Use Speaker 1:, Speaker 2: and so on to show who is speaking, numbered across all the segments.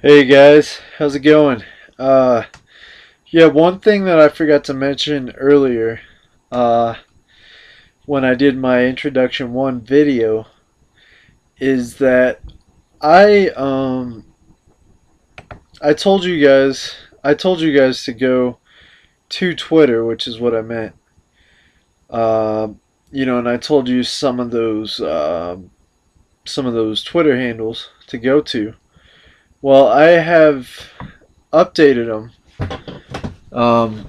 Speaker 1: Hey guys, how's it going? Uh, yeah, one thing that I forgot to mention earlier, uh, when I did my introduction one video, is that I I told you guys to go to Twitter, which is what I meant. And I told you some of those Twitter handles to go to. Well, I have updated them. Um,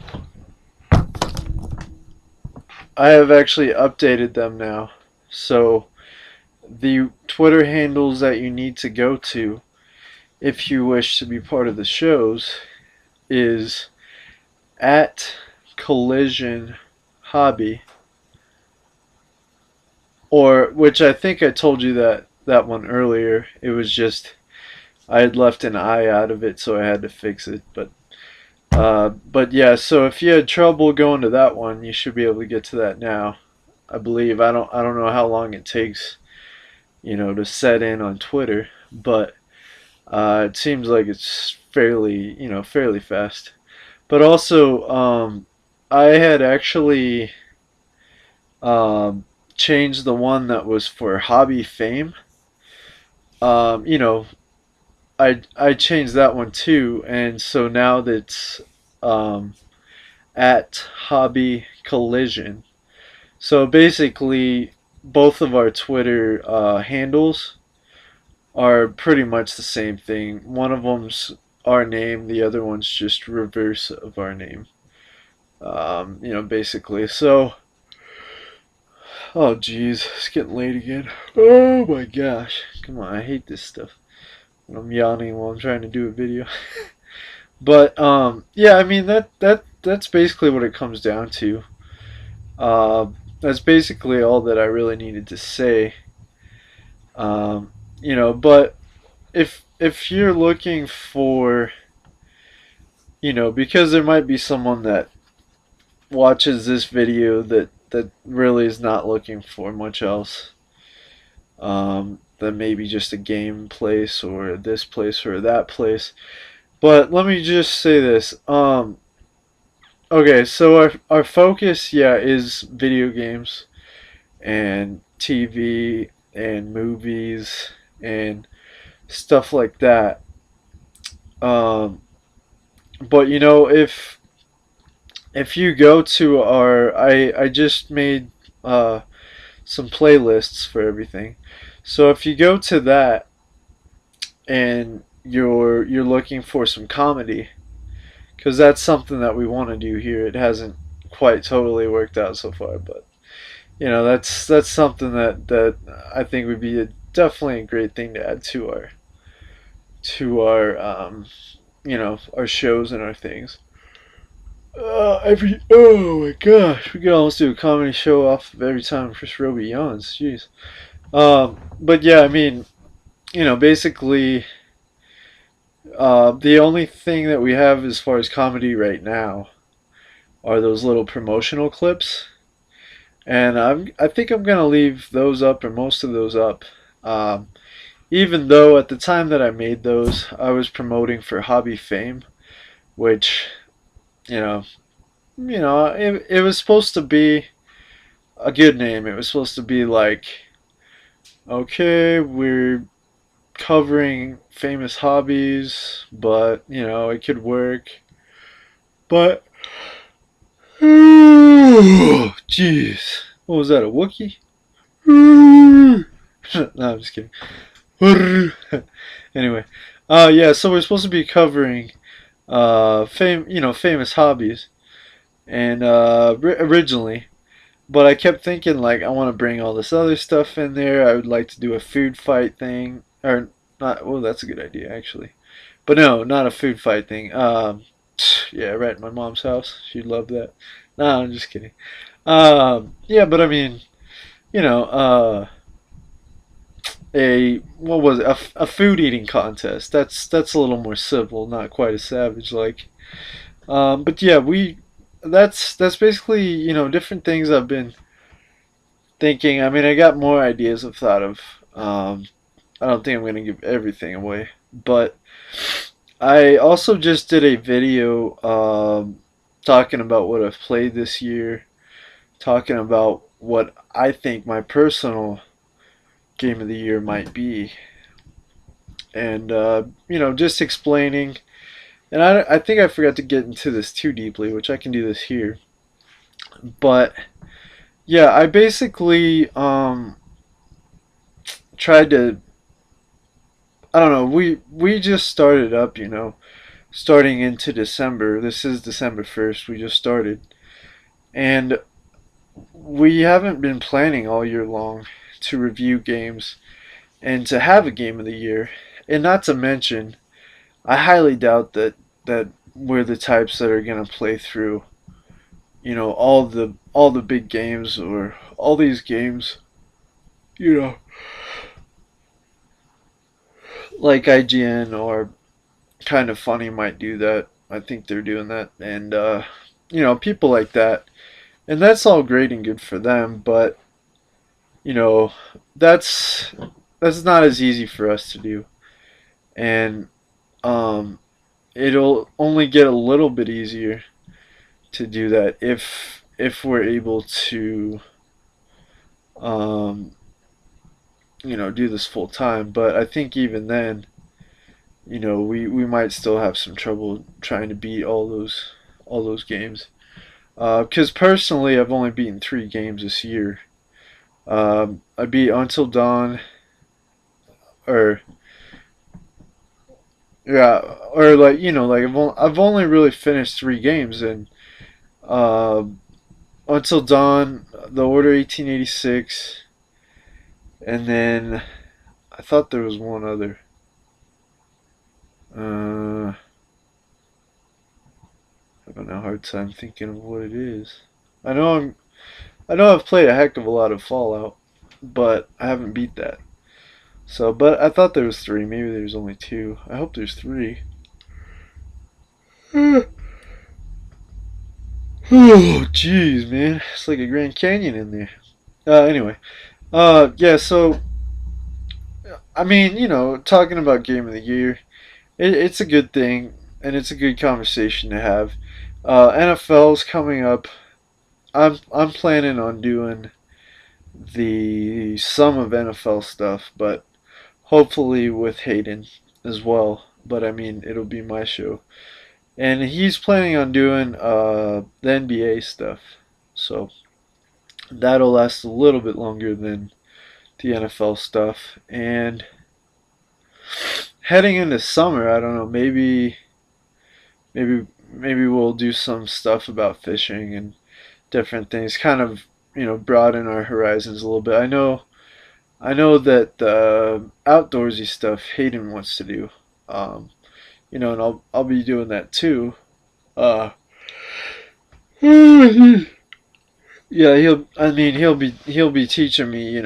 Speaker 1: I have actually updated them now. So the Twitter handles that you need to go to if you wish to be part of the shows is at Collision Hobby, or which I think I told you that one earlier. It was just I had left an I out of it, so I had to fix it. But yeah. So if you had trouble going to that one, you should be able to get to that now. I believe I don't know how long it takes, to set in on Twitter, but it seems like it's fairly fast. But also, I had actually changed the one that was for Hobby Fame. Um, you know, I changed that one too, and so now that's um, at Hobby Collision. So basically, both of our Twitter handles are pretty much the same thing. One of them's our name, the other one's just reverse of our name. Basically. So, oh geez, it's getting late again. Oh my gosh, come on, I hate this stuff. When I'm yawning while I'm trying to do a video. But yeah, I mean that's basically what it comes down to. That's basically all that I really needed to say. But if you're looking for, because there might be someone that watches this video that really is not looking for much else, than maybe just a game place or this place or that place. But let me just say this. Okay, so our focus, yeah, is video games and TV and movies and stuff like that. Um, but if you go to I just made uh, some playlists for everything. So if you go to that and you're looking for some comedy, because that's something that we want to do here. It hasn't quite totally worked out so far, but that's something that I think would be definitely a great thing to add to our shows and our things. Oh my gosh, we could almost do a comedy show off of every time Chris Roby yawns. Jeez. But yeah, I mean, basically, the only thing that we have as far as comedy right now are those little promotional clips, and I think I'm gonna leave those up, or most of those up. Um, Even though at the time that I made those, I was promoting for Hobby Fame, which you know, it was supposed to be a good name. It was supposed to be like, okay, we're covering famous hobbies, but it could work. But jeez, what was that? A Wookiee? No, I'm just kidding. Anyway, yeah. So we're supposed to be covering famous hobbies, and originally, but I kept thinking like I want to bring all this other stuff in there. I would like to do a food fight thing, or not. Well, that's a good idea actually, but no, not a food fight thing. Yeah, right at my mom's house. She'd love that. No, I'm just kidding. Yeah, but I mean, you know, a what was it? A food eating contest. That's a little more civil, not quite as savage like. But yeah, we that's basically different things I've been thinking. I mean, I got more ideas I've thought of. I don't think I'm gonna give everything away, but I also just did a video talking about what I've played this year, talking about what I think my personal game of the year might be, and just explaining. And I think I forgot to get into this too deeply, which I can do this here. But yeah, I basically tried to. I don't know. We just started up, starting into December. This is December 1st. We just started, and we haven't been planning all year long to review games and to have a game of the year. And not to mention, I highly doubt that we're the types that are gonna play through, all the big games or all these games, you know, like IGN or Kind of Funny might do that. I think they're doing that, and people like that, and that's all great and good for them. But you know, that's that's not as easy for us to do, and um, it'll only get a little bit easier to do that if we're able to um, do this full time. But I think even then, we might still have some trouble trying to beat all those games. Because personally, I've only beaten 3 games this year. I beat Until Dawn, or yeah, or like I've only really finished 3 games, and uh, Until Dawn, The Order 1886, and then I thought there was one other. Uh, Having a hard time thinking of what it is. I know I know I've played a heck of a lot of Fallout, but I haven't beat that. So, but I thought there was 3. Maybe there's only 2. I hope there's 3. Oh, jeez, man, it's like a Grand Canyon in there. Anyway, yeah. So, I mean, talking about Game of the Year, it's a good thing, and it's a good conversation to have. NFL's coming up. I'm planning on doing the some of NFL stuff, but hopefully with Hayden as well. But I mean, it'll be my show, and he's planning on doing the NBA stuff, so that'll last a little bit longer than the NFL stuff. And heading into summer, I don't know, maybe we'll do some stuff about fishing and different things, kind of broaden our horizons a little bit. I know that the outdoorsy stuff Hayden wants to do, um, and I'll be doing that too. Uh, yeah, he'll be teaching me,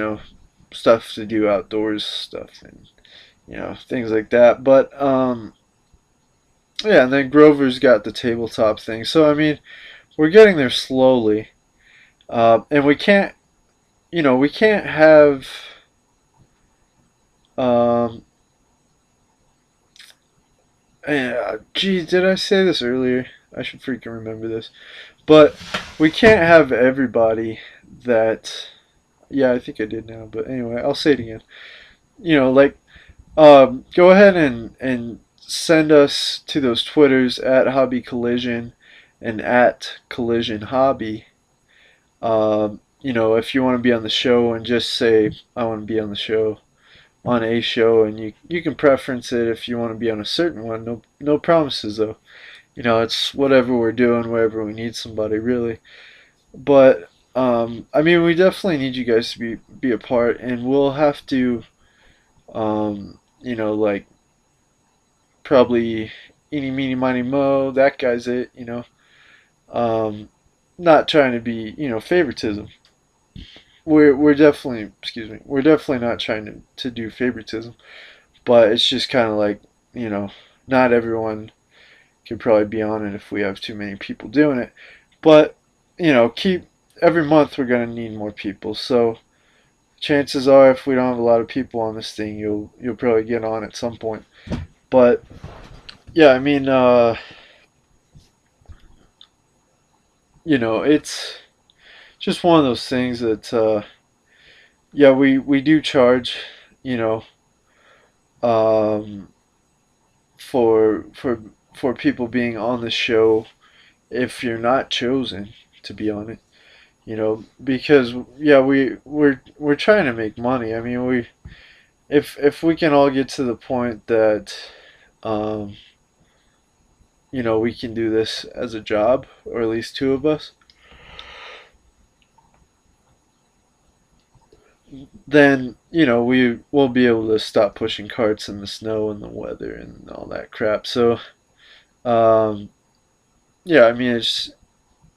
Speaker 1: stuff to do outdoors stuff and things like that. But yeah, and then Grover's got the tabletop thing. So I mean, we're getting there slowly, and we can't have um, gee, did I say this earlier? I should freaking remember this. But we can't have everybody that. Yeah, I think I did now. But anyway, I'll say it again. Like, go ahead and send us to those Twitters at Hobby Collision and at Collision Hobby. If you want to be on the show, and just say I want to be on the show, on a show, and you can preference it if you want to be on a certain one. No promises though. It's whatever we're doing, wherever we need somebody really. But I mean, we definitely need you guys to be a part, and we'll have to like probably eeny meeny miny mo. That guy's it. Um, Not trying to be favoritism. We're definitely, excuse me, we're definitely not trying to do favoritism, but it's just kind of like you know not everyone can probably be on it if we have too many people doing it. But keep every month we're gonna need more people. So chances are, if we don't have a lot of people on this thing, you'll probably get on at some point. But yeah, I mean, it's just one of those things that, yeah, we do charge, you know, um, for for for people being on the show if you're not chosen to be on it. Because yeah, we're trying to make money. I mean, if we can all get to the point that, um, we can do this as a job, or at least two of us, then we will be able to stop pushing carts in the snow and the weather and all that crap. So um, yeah, I mean,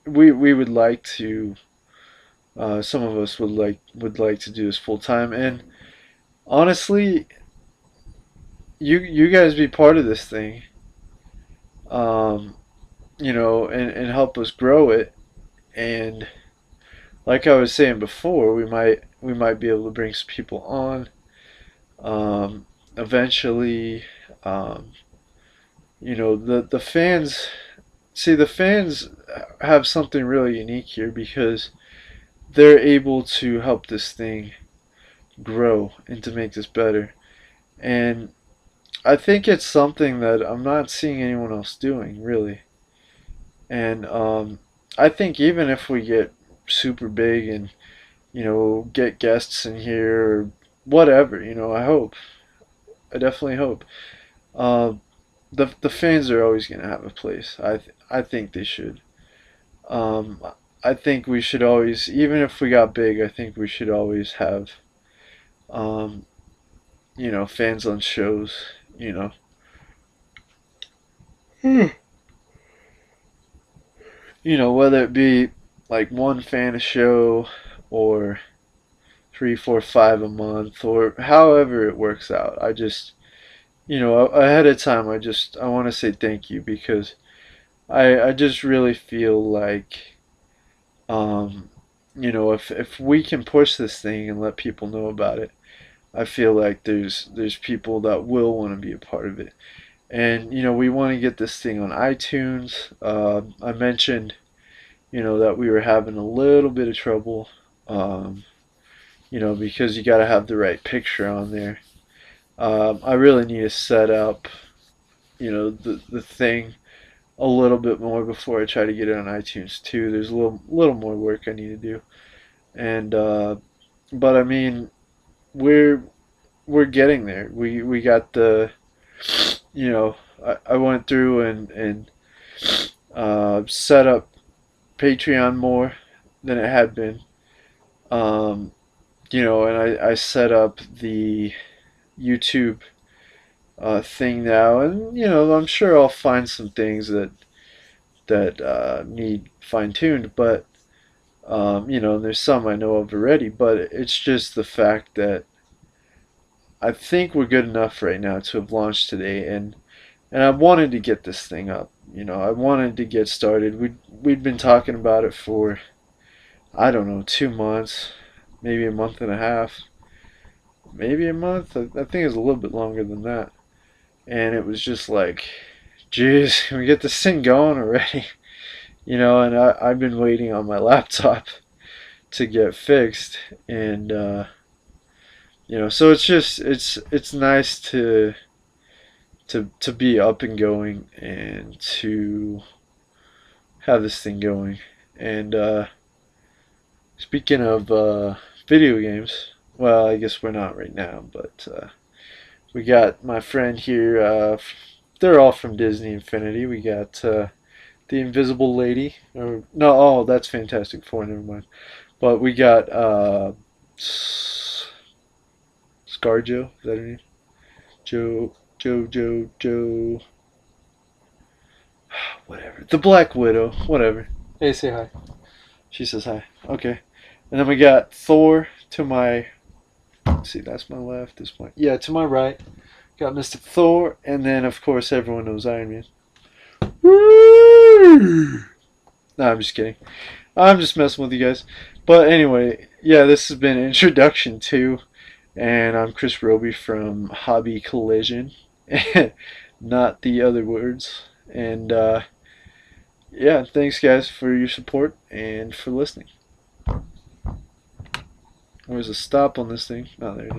Speaker 1: we would like to. Some of us would like to do this full time, and honestly, you guys be part of this thing, um, and help us grow it. And like I was saying before, we might be able to bring some people on, eventually. Um, the fans. See, the fans have something really unique here because they're able to help this thing grow and to make this better. And I think it's something that I'm not seeing anyone else doing, really. And I think even if we get super big and, get guests in here or whatever, I hope. I definitely hope. Uh, the fans are always going to have a place. I think they should. Um, I think we should always, even if we got big, I think we should always have, um, fans on shows. You know, whether it be like one fan a show or three, four, five a month, or however it works out. I just, ahead of time, I want to say thank you because I just really feel like, um, if we can push this thing and let people know about it, I feel like there's people that will want to be a part of it. And we want to get this thing on iTunes. I mentioned that we were having a little bit of trouble, um, because you got to have the right picture on there. I really need to set up, the thing a little bit more before I try to get it on iTunes too. There's a little more work I need to do, and but I mean, we're we're getting there. We got the, I went through and set up Patreon more than it had been. Um, and I set up the YouTube thing now, and I'm sure I'll find some things that need fine tuned, but there's some I know of already. But it's just the fact that I think we're good enough right now to have launched today, and I wanted to get this thing up. I wanted to get started. We'd been talking about it for, I don't know, 2 months, maybe a month and a half, maybe a month. I think it's a little bit longer than that. And it was just like, geez, can we get this thing going already? And I've been waiting on my laptop to get fixed, and so it's nice to be up and going and to have this thing going. And speaking of video games, well, I guess we're not right now, but we got my friend here. They're all from Disney Infinity. We got the Invisible Lady. Or no, oh, that's Fantastic Four. Never mind. But we got ScarJo. Is that her name? Joe. Whatever. The Black Widow. Whatever. Hey, say hi. She says hi. Okay. And then we got Thor to my. Let's see, that's my left. This one. Yeah, to my right. Got Mr. Thor, and then of course everyone knows Iron Man. No, I'm just kidding. I'm just messing with you guys. But anyway, yeah, this has been Introduction to, and I'm Chris Roby from Hobby Collision, not the other words. And yeah, thanks guys for your support and for listening. Where's the stop on this thing? Oh, there it is.